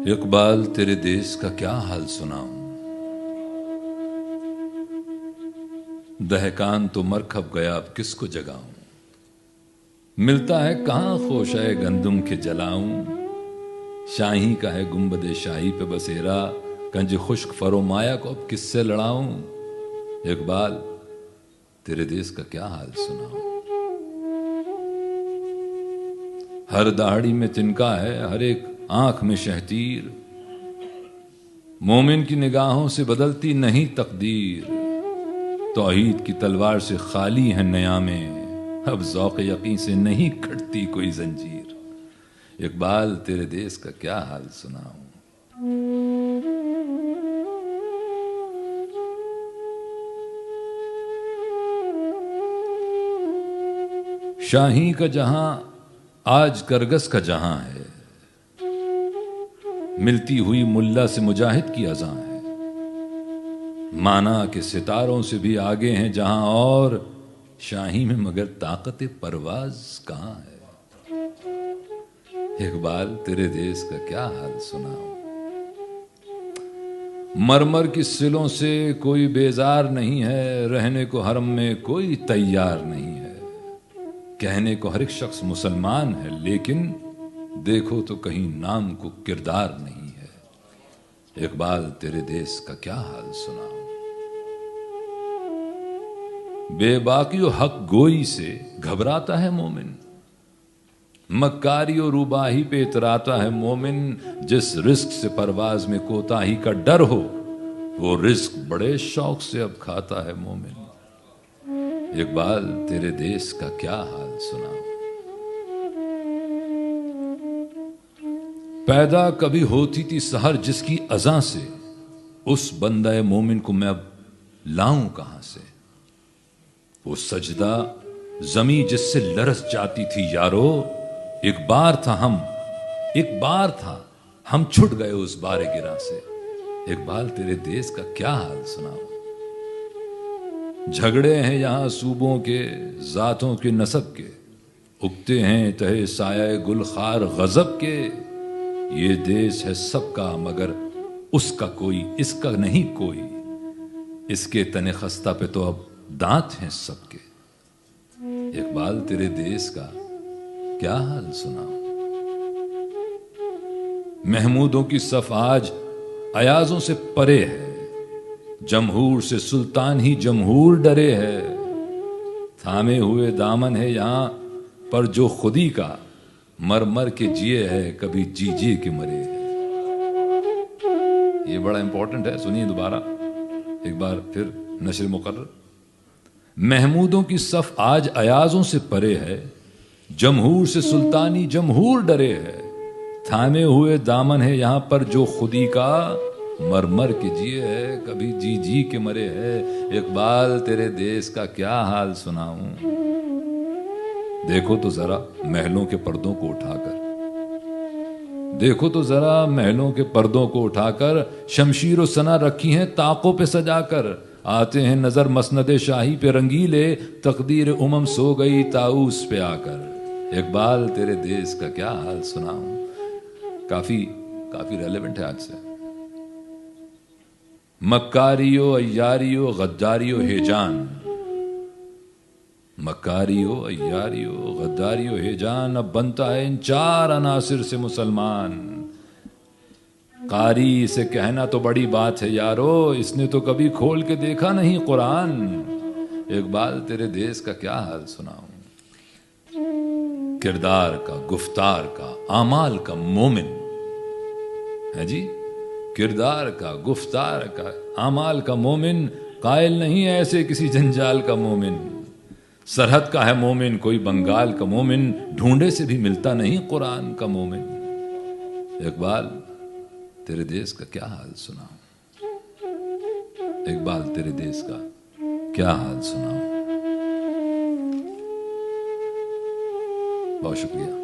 इकबाल तेरे देश का क्या हाल सुनाऊं। दहकान तो मरखब गया, अब किसको जगाऊं। मिलता है कहां खोशाए गंदुम के जलाऊं। शाही का है गुंबदे शाही पे बसेरा, कंज खुश्क फरोमाया को अब किससे लड़ाऊं। इकबाल तेरे देश का क्या हाल सुनाऊं। हर दाढ़ी में तिनका है, हर एक आंख में शहतीर। मोमिन की निगाहों से बदलती नहीं तकदीर। तौहीद की तलवार से खाली है नयामें, अब ज़ौक़ यकीन से नहीं कटती कोई जंजीर। इकबाल तेरे देश का क्या हाल सुनाऊं। शाही का जहां आज करगस का जहां है, मिलती हुई मुल्ला से मुजाहिद की अज़ां है। माना के सितारों से भी आगे हैं जहां, और शाही में मगर ताकत परवाज कहां है। इकबाल तेरे देश का क्या हाल सुनाऊं। मरमर की सिलों से कोई बेजार नहीं है, रहने को हरम में कोई तैयार नहीं है। कहने को हर एक शख्स मुसलमान है, लेकिन देखो तो कहीं नाम को किरदार नहीं है। इकबाल तेरे देश का क्या हाल सुनाऊं। बेबाकी हक गोई से घबराता है मोमिन, मक्कारी और रुबाही पे इतराता है मोमिन। जिस रिस्क से परवाज में कोताही का डर हो, वो रिस्क बड़े शौक से अब खाता है मोमिन। इकबाल तेरे देश का क्या हाल सुनाऊं। पैदा कभी होती थी सहर जिसकी अज़ां से, उस बंदा मोमिन को मैं अब लाऊं कहां से। वो सजदा जमी जिससे लरस जाती थी यारो, एक बार था हम छुट गए उस बारे गिरा से। इकबाल तेरे देश का क्या हाल सुनाओ। झगड़े हैं यहां सूबों के, जातों के, नसब के, उगते हैं तहे साया गुलखार गजब के। ये देश है सबका मगर उसका कोई, इसका नहीं कोई। इसके तने खस्ता पे तो अब दांत हैं सबके। इकबाल तेरे देश का क्या हाल सुनाऊं। महमूदों की सफ आज अयाजों से परे है, जमहूर से सुल्तान ही जमहूर डरे है। थामे हुए दामन है यहां पर जो खुदी का, मर मर के जिए है कभी जी जी के मरे है। ये बड़ा इंपॉर्टेंट है, सुनिए दोबारा एक बार फिर नशर मुकर्रर। महमूदों की सफ आज अयाजों से परे है, जमहूर से सुल्तानी जमहूर डरे है। थामे हुए दामन है यहां पर जो खुदी का, मर मर के जिए है कभी जी जी के मरे है। इकबाल तेरे देश का क्या हाल सुनाऊं। देखो तो जरा महलों के पर्दों को उठाकर, देखो तो जरा महलों के पर्दों को उठाकर, शमशीर और सना रखी हैं ताकों पे सजाकर। आते हैं नजर मसनदे शाही पे रंगीले, तकदीर उमम सो गई ताऊस पे आकर। इकबाल तेरे देश का क्या हाल सुनाऊं। काफी रेलेवेंट है आज से। मक्कारियो अय्यारियो गद्दारियो हेजान, मक्कारियो अय्यारियो गद्दारियो हेजान, अब बनता है इन चार अनासिर से मुसलमान। कारी से कहना तो बड़ी बात है यारो, इसने तो कभी खोल के देखा नहीं कुरान। इकबाल तेरे देश का क्या हाल सुनाऊं। किरदार का, गुफ्तार का, आमाल का मोमिन है जी। किरदार का, गुफ्तार का, आमाल का मोमिन, कायल नहीं है ऐसे किसी जंजाल का मोमिन। सरहद का है मोमिन कोई बंगाल का मोमिन, ढूंढे से भी मिलता नहीं कुरान का मोमिन। इकबाल तेरे देश का क्या हाल सुनाऊं। इकबाल तेरे देश का क्या हाल सुनाऊं। बहुत शुक्रिया।